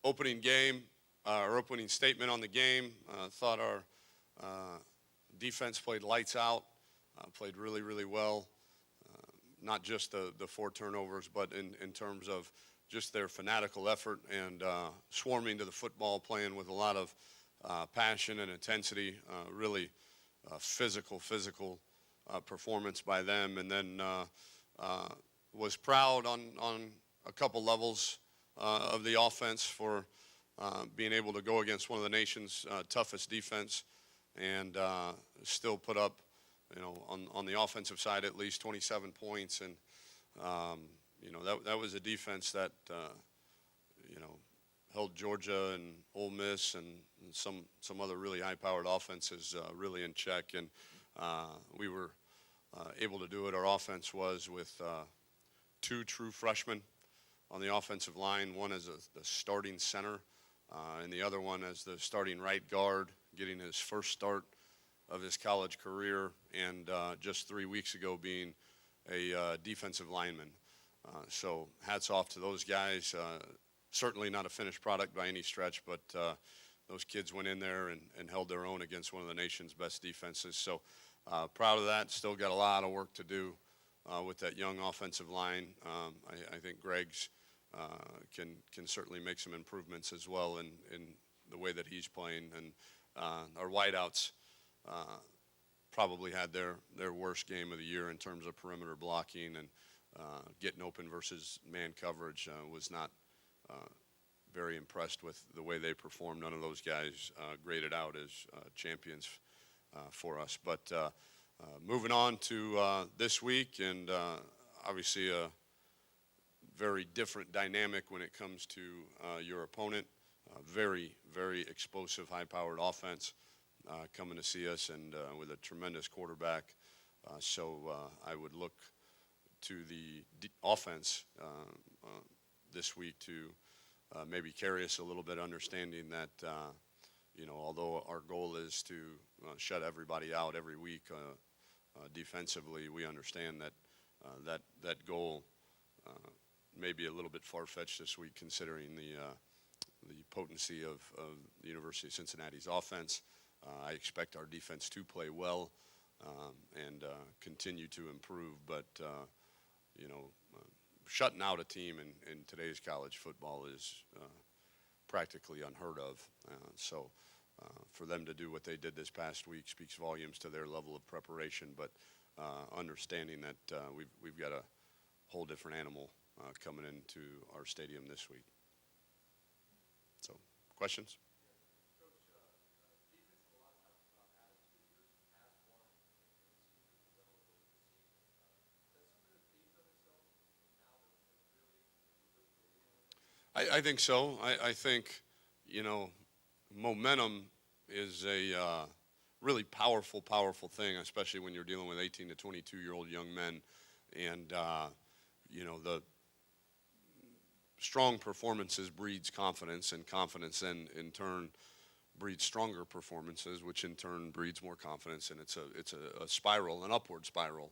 opening game, our opening statement on the game. Thought our defense played lights out, played really, really well. Not just the 4 turnovers, but in terms of just their fanatical effort and swarming to the football, playing with a lot of passion and intensity, really physical performance by them. And then was proud on a couple levels of the offense for being able to go against one of the nation's toughest defense and still put up, on the offensive side at least 27 points. And, that was a defense that, held Georgia and Ole Miss and some other really high-powered offenses really in check. And we were able to do it. Our offense was with 2 true freshmen on the offensive line, one as the starting center and the other one as the starting right guard, getting his first start of his college career, and just 3 weeks ago being a defensive lineman. So hats off to those guys. Certainly not a finished product by any stretch, but those kids went in there and held their own against one of the nation's best defenses. So proud of that. Still got a lot of work to do with that young offensive line. I think Greg's can certainly make some improvements as well in the way that he's playing. And our wideouts probably had their worst game of the year in terms of perimeter blocking and getting open versus man coverage. Was not very impressed with the way they performed. None of those guys graded out as champions for us. But moving on to this week, and obviously a very different dynamic when it comes to your opponent. Very, very explosive, high-powered offense coming to see us, and with a tremendous quarterback. So I would look to the offense this week to maybe carry us a little bit, understanding that, although our goal is to shut everybody out every week defensively, we understand that that goal may be a little bit far-fetched this week, considering the potency of the University of Cincinnati's offense. I expect our defense to play well and continue to improve, but shutting out a team in today's college football is practically unheard of. So for them to do what they did this past week speaks volumes to their level of preparation, but understanding that we've got a whole different animal coming into our stadium this week. So, questions? I think so. I think, momentum is a really powerful thing, especially when you're dealing with 18 to 22-year-old young men. And, the strong performances breeds confidence, and confidence then in turn breeds stronger performances, which in turn breeds more confidence. And it's a spiral, an upward spiral.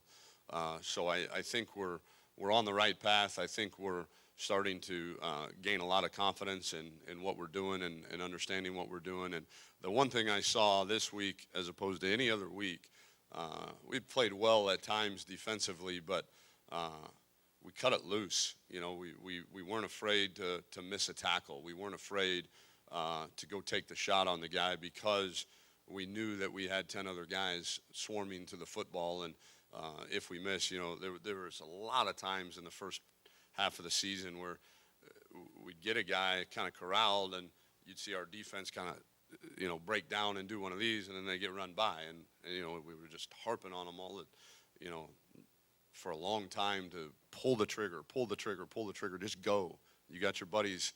So I think we're on the right path. I think we're starting to gain a lot of confidence in what we're doing and understanding what we're doing. And the one thing I saw this week, as opposed to any other week, we've played well at times defensively, but we cut it loose. We weren't afraid to miss a tackle. We weren't afraid to go take the shot on the guy because we knew that we had 10 other guys swarming to the football. And if we miss, there was a lot of times in the first half of the season where we'd get a guy kind of corralled, and you'd see our defense kind of, break down and do one of these, and then they get run by. And we were just harping on them all for a long time to pull the trigger, just go. You got your buddies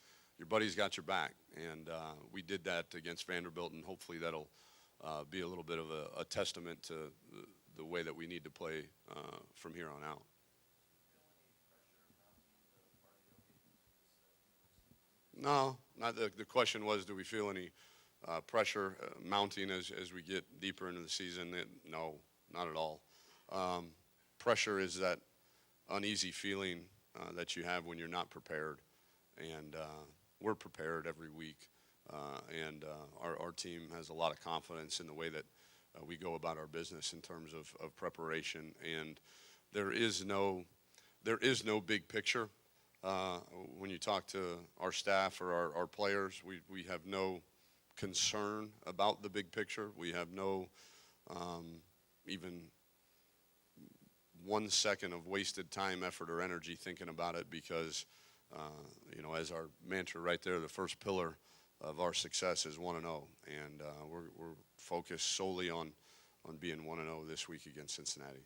got your back. And we did that against Vanderbilt, and hopefully that'll be a little bit of a testament to the way that we need to play from here on out. No, not the question was, do we feel any pressure mounting as we get deeper into the season? No, not at all. Pressure is that uneasy feeling that you have when you're not prepared. And, we're prepared every week, and our team has a lot of confidence in the way that we go about our business in terms of preparation. And there is no big picture. When you talk to our staff or our players, we have no concern about the big picture. We have no even 1 second of wasted time, effort, or energy thinking about it, because as our mantra right there, the first pillar of our success is 1-0, and we're focused solely on being 1-0 this week against Cincinnati.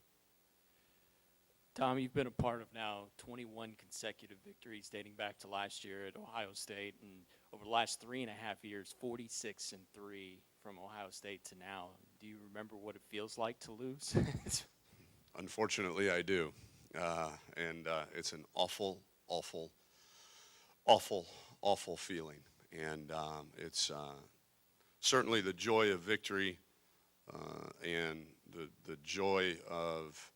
Tom, you've been a part of now 21 consecutive victories dating back to last year at Ohio State, and over the last 3.5 years, 46-3 from Ohio State to now. Do you remember what it feels like to lose? Unfortunately, I do, and it's an awful, awful, awful, awful feeling, and it's certainly the joy of victory and the joy of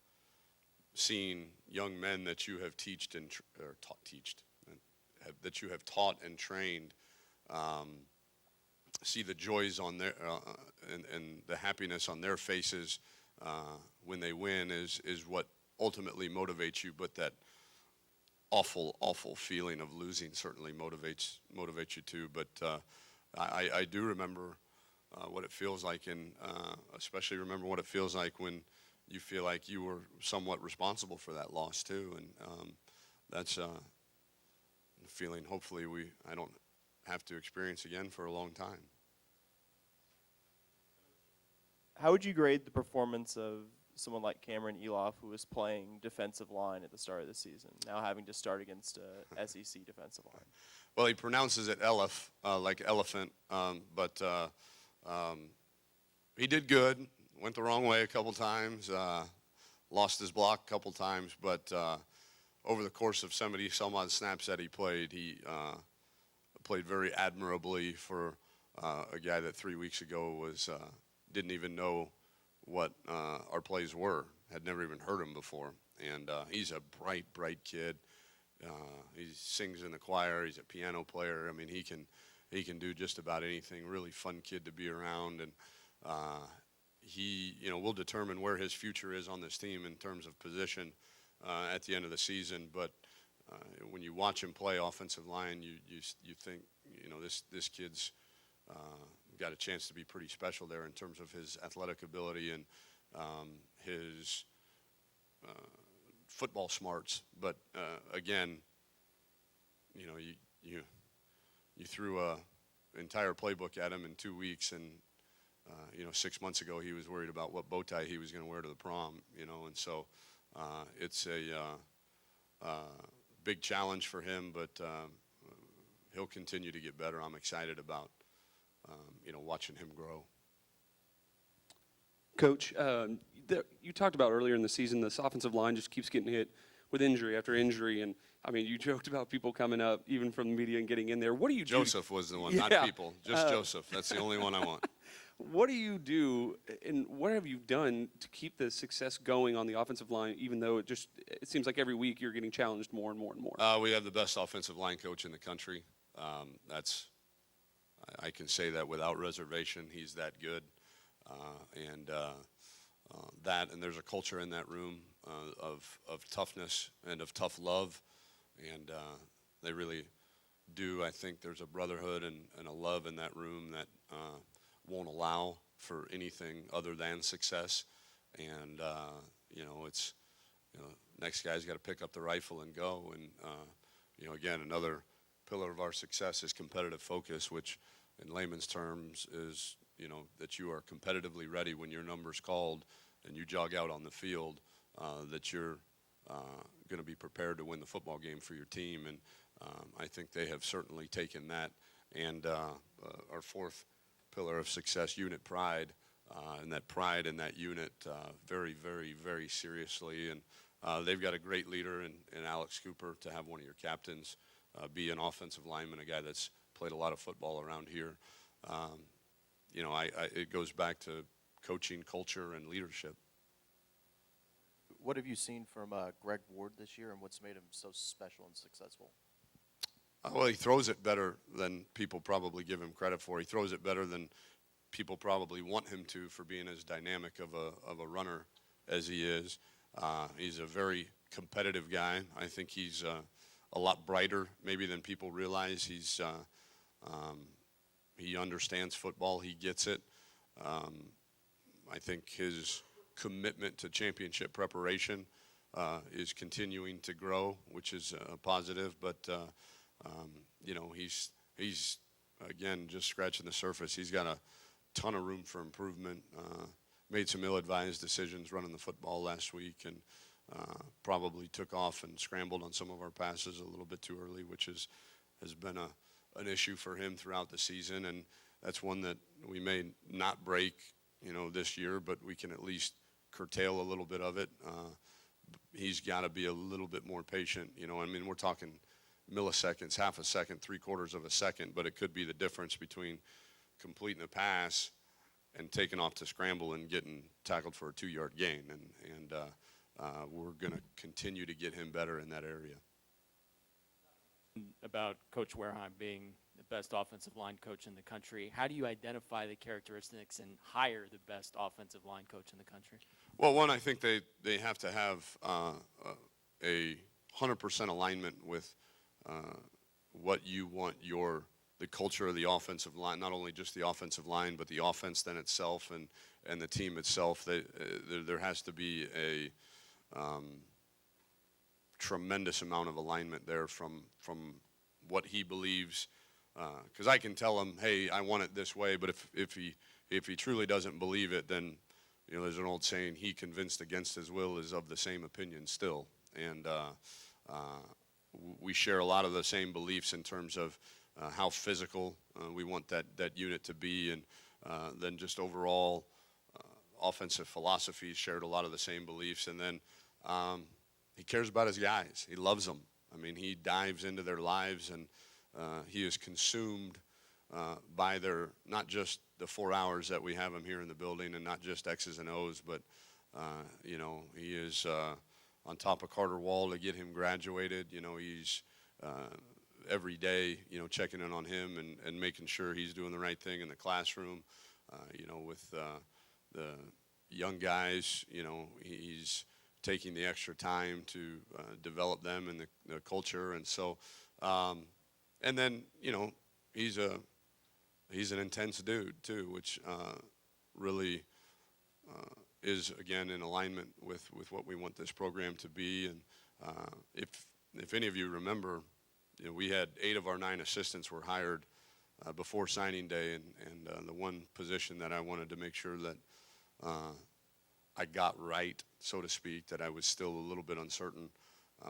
seeing young men that you have that you have taught and trained, see the joys on their and the happiness on their faces when they win is what ultimately motivates you. But that awful, awful feeling of losing certainly motivates you too. But I do remember what it feels like, and especially remember what it feels like when you feel like you were somewhat responsible for that loss too, and that's a feeling hopefully I don't have to experience again for a long time. How would you grade the performance of someone like Cameron Eloff, who was playing defensive line at the start of the season, now having to start against a SEC defensive line? Well, he pronounces it Elif, like elephant, but he did good. Went the wrong way a couple times, lost his block a couple times, but over the course of some odd snaps that he played very admirably for a guy that 3 weeks ago didn't even know what our plays were, had never even heard them before. And he's a bright kid. He sings in the choir. He's a piano player. I mean, he can do just about anything. Really fun kid to be around, and he will determine where his future is on this team in terms of position at the end of the season. But when you watch him play offensive line, you think this kid's got a chance to be pretty special there in terms of his athletic ability and his football smarts. But again, you threw a entire playbook at him in 2 weeks, and 6 months ago he was worried about what bow tie he was going to wear to the prom, and so it's a big challenge for him, but he'll continue to get better. I'm excited about watching him grow. Coach, you talked about earlier in the season, this offensive line just keeps getting hit with injury after injury, and I mean, you joked about people coming up, even from the media, and getting in there. What do you do? Joseph was the one, not people. Just Joseph. That's the only one I want. What do you do, and what have you done to keep the success going on the offensive line, even though it seems like every week you're getting challenged more and more and more? We have the best offensive line coach in the country. I can say that without reservation. He's that good. And there's a culture in that room of toughness and of tough love, and they really do. I think there's a brotherhood and a love in that room that won't allow for anything other than success. And it's next guy's got to pick up the rifle and go. And again, another pillar of our success is competitive focus, which in layman's terms is that you are competitively ready when your number's called and you jog out on the field, that you're going to be prepared to win the football game for your team. And I think they have certainly taken that. And our fourth pillar of success, unit pride, and that pride in that unit very, very, very seriously. And they've got a great leader in Alex Cooper, to have one of your captains be an offensive lineman, a guy that's played a lot of football around here. It goes back to coaching, culture, and leadership. What have you seen from Greg Ward this year, and what's made him so special and successful? Well, he throws it better than people probably give him credit for. He throws it better than people probably want him to for being as dynamic of a runner as he is. He's a very competitive guy. I think he's a lot brighter maybe than people realize. He understands football. He gets it. I think his commitment to championship preparation is continuing to grow, which is a positive. But you know, he's again just scratching the surface. He's got a ton of room for improvement. Made some ill-advised decisions running the football last week, and probably took off and scrambled on some of our passes a little bit too early, which has been an issue for him throughout the season. And that's one that we may not break, you know, this year, but we can at least curtail a little bit of it. He's got to be a little bit more patient. You know, I mean, we're talking milliseconds, half a second, 3/4 of a second, but it could be the difference between completing a pass and taking off to scramble and getting tackled for a 2-yard gain. And we're going to continue to get him better in that area. About Coach Wareheim being the best offensive line coach in the country, how do you identify the characteristics and hire the best offensive line coach in the country? Well, one, I think they have to have a 100% alignment with what you want the culture of the offensive line, not only just the offensive line, but the offense then itself and the team itself. There has to be a tremendous amount of alignment there from what he believes. Because I can tell him, hey, I want it this way, but if he truly doesn't believe it, then, you know, there's an old saying, he convinced against his will is of the same opinion still. And we share a lot of the same beliefs in terms of how physical we want that unit to be, and then just overall offensive philosophies, shared a lot of the same beliefs. And then he cares about his guys. He loves them. I mean, he dives into their lives, and he is consumed by their, not just the 4 hours that we have him here in the building, and not just X's and O's, but you know, he is on top of Carter Wall to get him graduated. You know, he's every day, you know, checking in on him and making sure he's doing the right thing in the classroom. You know, with the young guys, you know, he's taking the extra time to develop them and the culture. And so, and then, you know, he's an intense dude too, which really is, again, in alignment with what we want this program to be. And if any of you remember, you know, we had 8 of our 9 assistants were hired before signing day, and the one position that I wanted to make sure that I got right, so to speak, that I was still a little bit uncertain,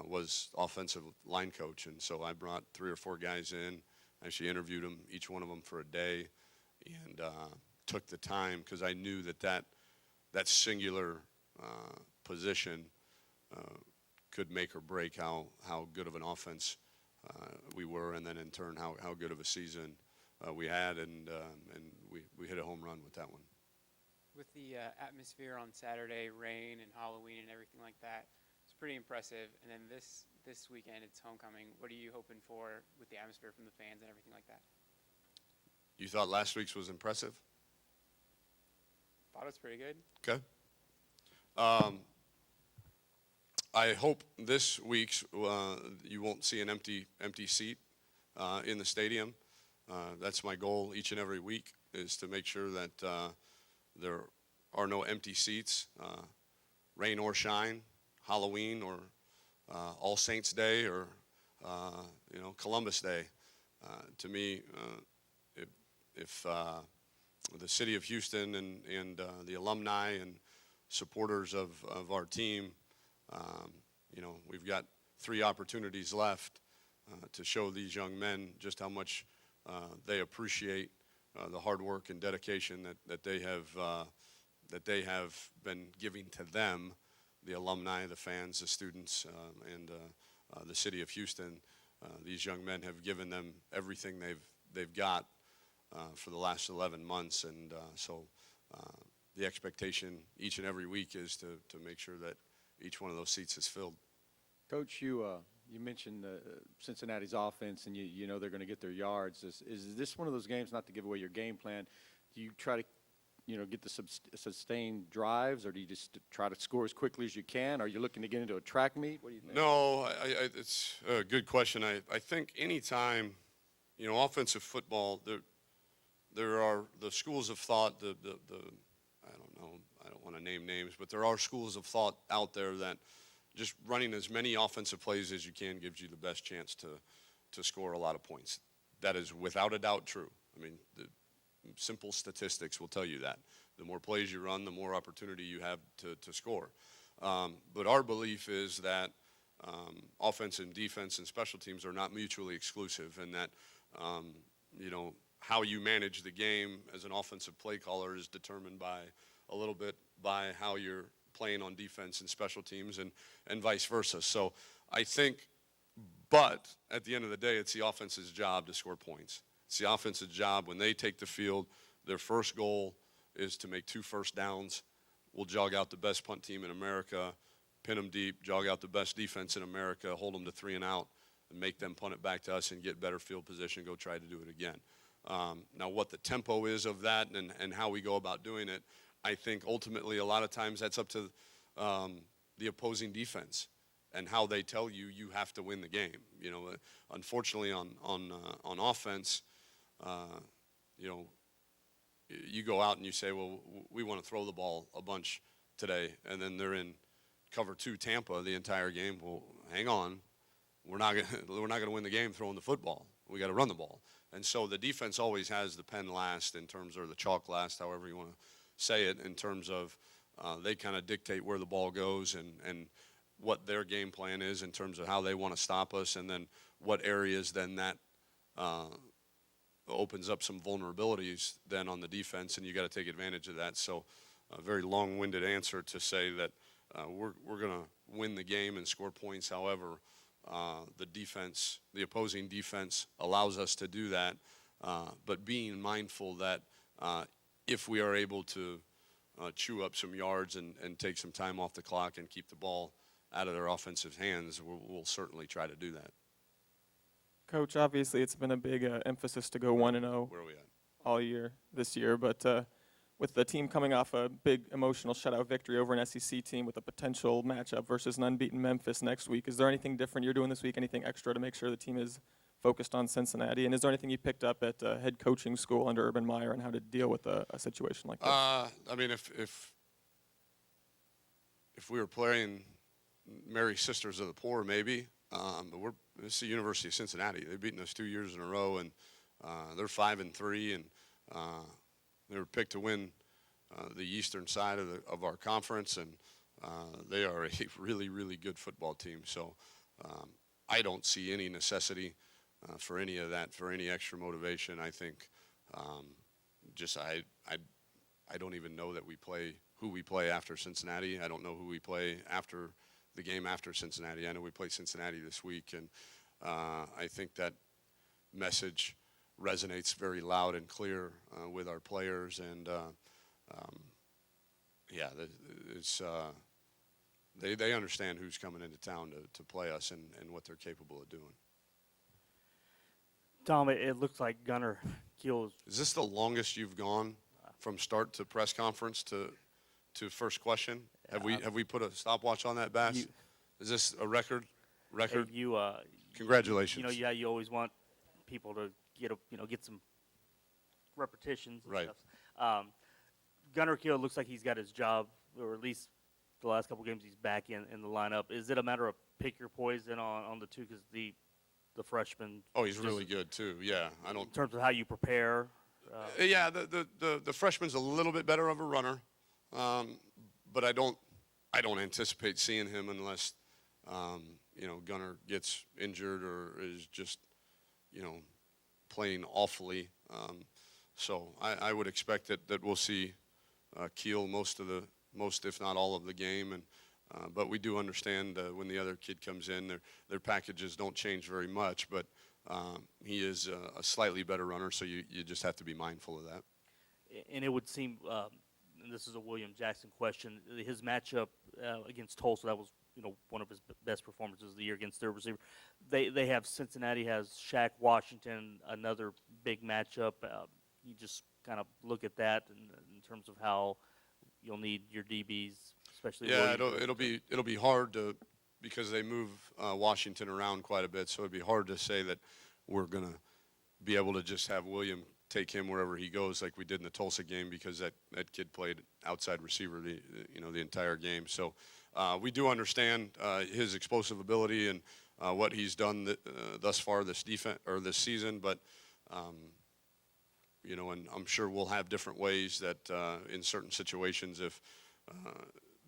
was offensive line coach. And so I brought 3 or 4 guys in, actually interviewed them, each one of them for a day, and took the time, because I knew that singular position could make or break how good of an offense we were, and then in turn how good of a season we had, and we hit a home run with that one. With the atmosphere on Saturday, rain and Halloween and everything like that, it's pretty impressive. And then this weekend, it's homecoming. What are you hoping for with the atmosphere from the fans and everything like that? You thought last week's was impressive? Thought it was pretty good. Okay. I hope this week's you won't see an empty seat in the stadium. That's my goal each and every week, is to make sure that there are no empty seats, rain or shine, Halloween or All Saints Day, or you know, Columbus Day. To me, if the city of Houston and the alumni and supporters of our team, you know, we've got 3 opportunities left to show these young men just how much they appreciate the hard work and dedication that they have been giving to them, the alumni, the fans, the students, and the city of Houston. These young men have given them everything they've got for the last 11 months, and so the expectation each and every week is to make sure that each one of those seats is filled. Coach, you You mentioned Cincinnati's offense, and you know they're going to get their yards. Is this one of those games, not to give away your game plan, do you try to, get the sustained drives, or do you just try to score as quickly as you can? Are you looking to get into a track meet? What do you think? No, it's a good question. I think anytime, offensive football, there are the schools of thought, I don't know, I don't want to name names, but there are schools of thought out there that just running as many offensive plays as you can gives you the best chance to score a lot of points. That is without a doubt true. I mean, the simple statistics will tell you that. The more plays you run, the more opportunity you have to score. But our belief is that offense and defense and special teams are not mutually exclusive, and that, how you manage the game as an offensive play caller is determined by a little bit by how you're playing on defense and special teams and vice versa. So I think, but at the end of the day, it's the offense's job to score points. It's the offense's job when they take the field. Their first goal is to make 2 first downs. We'll jog out the best punt team in America, pin them deep, jog out the best defense in America, hold them to 3 and out, and make them punt it back to us and get better field position, go try to do it again. Now, what the tempo is of that and how we go about doing it, I think ultimately a lot of times that's up to the opposing defense and how they tell you have to win the game. Unfortunately on offense, you go out and you say, well, we want to throw the ball a bunch today, and then they're in cover 2 Tampa the entire game. Well, hang on, we're not going to win the game throwing the football. We got to run the ball. And so the defense always has the pen last in terms of the chalk last, however you want to say it, in terms of they kind of dictate where the ball goes and what their game plan is in terms of how they want to stop us, and then what areas then that opens up some vulnerabilities then on the defense, and you got to take advantage of that. So a very long-winded answer to say that we're going to win the game and score points. However, the opposing defense allows us to do that, but being mindful that if we are able to chew up some yards and take some time off the clock and keep the ball out of their offensive hands, we'll certainly try to do that. Coach, obviously it's been a big emphasis to go 1-0 Where are we at? all year this year, but with the team coming off a big emotional shutout victory over an SEC team with a potential matchup versus an unbeaten Memphis next week, is there anything different you're doing this week, anything extra to make sure the team is focused on Cincinnati? And is there anything you picked up at head coaching school under Urban Meyer and how to deal with a situation like this? I mean, if we were playing Mary Sisters of the Poor, maybe, but this is the University of Cincinnati. They've beaten us 2 years in a row, and they're 5-3, and they were picked to win the eastern side of our conference, and they are a really, really good football team. So I don't see any necessity for any of that, for any extra motivation. I think I don't even know that who we play after Cincinnati. I don't know who we play after the game after Cincinnati. I know we play Cincinnati this week, and I think that message resonates very loud and clear with our players, and they understand who's coming into town to play us and what they're capable of doing. Tom, it looks like Gunnar Kiel Is this the longest you've gone from start to press conference to first question? Have we put a stopwatch on that, Bass? Is this a record? Congratulations. You always want people to get some repetitions and Right. stuff. Gunnar Kiel looks like he's got his job, or at least the last couple games he's back in the lineup. Is it a matter of pick your poison on the two, because the freshman? Oh, he's really good too. Yeah, In terms of how you prepare. Yeah, the freshman's a little bit better of a runner, but I don't anticipate seeing him unless Gunnar gets injured or is just playing awfully. So I would expect that we'll see Kiel most, if not all, of the game, but we do understand when the other kid comes in, their packages don't change very much, but he is a slightly better runner, so you just have to be mindful of that. And it would seem, and this is a William Jackson question, his matchup against Tulsa, that was one of his best performances of the year against their receiver. They have Cincinnati has Shaq Washington, another big matchup. You just kind of look at that in terms of how you'll need your DBs, especially. Yeah, Williams. it'll be hard to, because they move Washington around quite a bit, so it'd be hard to say that we're gonna be able to just have William take him wherever he goes, like we did in the Tulsa game, because that kid played outside receiver the entire game. So we do understand his explosive ability and what he's done thus far this season, but and I'm sure we'll have different ways that in certain situations, if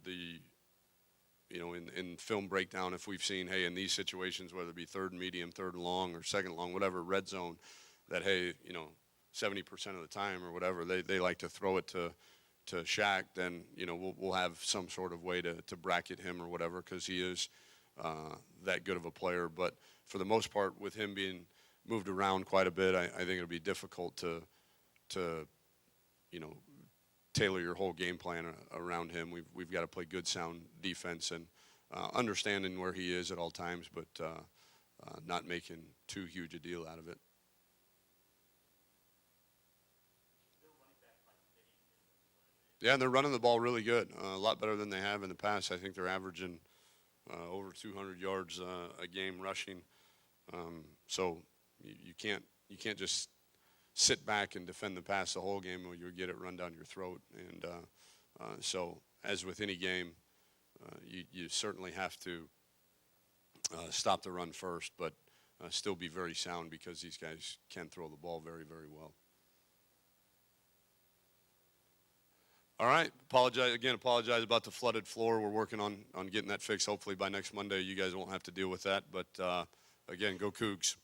in film breakdown, if we've seen, hey, in these situations, whether it be third and medium, third and long, or second long, whatever, red zone, that, hey, 70% of the time or whatever, they like to throw it to Shaq, then, we'll have some sort of way to bracket him or whatever, because he is that good of a player. But for the most part, with him being moved around quite a bit, I think it'll be difficult to tailor your whole game plan around him. We've got to play good, sound defense and understanding where he is at all times, but not making too huge a deal out of it. Yeah, and they're running the ball really good, a lot better than they have in the past. I think they're averaging over 200 yards a game rushing. So you can't just sit back and defend the pass the whole game, or you'll get it run down your throat. And so, as with any game, you certainly have to stop the run first, but still be very sound, because these guys can throw the ball very, very well. All right, apologize about the flooded floor. We're working on getting that fixed. Hopefully by next Monday you guys won't have to deal with that. But again, go Cougs.